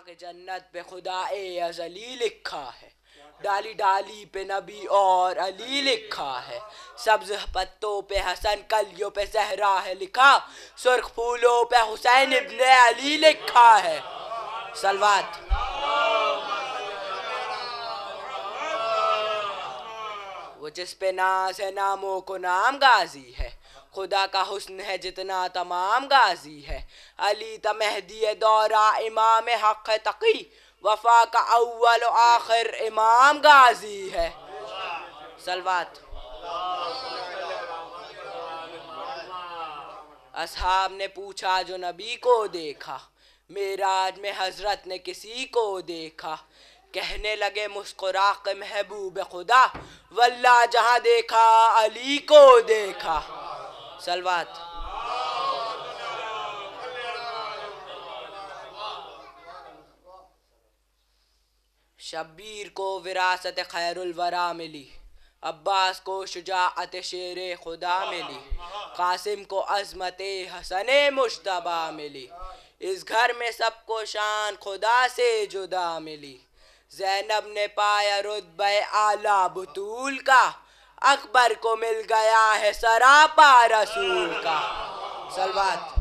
باغ جنت پہ خدا ازلی لکھا ہے، ڈالی ڈالی پہ نبی اور علی لکھا ہے، سبز پتوں پہ حسن کلیوں پہ زہرا ہے لکھا، سرخ پھولوں پہ حسین ابن علی لکھا ہے۔ صلوات۔ وہ جس پہ ناز ہے ناموں کو نام غازی ہے، خدا کا حسن ہے جتنا تمام غازی ہے، علی تا مہدی دورہ امام حق تقی، وفا کا اول و آخر امام غازی ہے۔ صلوات۔ اصحاب نے پوچھا جو نبی کو دیکھا، معراج میں حضرت نے کسی کو دیکھا، کہنے لگے مسکرا کے محبوب خدا، واللہ جہاں دیکھا علی کو دیکھا۔ صلوات۔ شبیر کو وراثت خیر الورا ملی، عباس کو شجاعت شیر خدا ملی، قاسم کو عظمت حسن مجتبیٰ ملی، اس گھر میں سب کو شان خدا سے جدا ملی، زینب نے پایا رتبہ اعلیٰ بطول کا، اکبر کو مل گیا ہے سراپا رسول کا۔ صلوات۔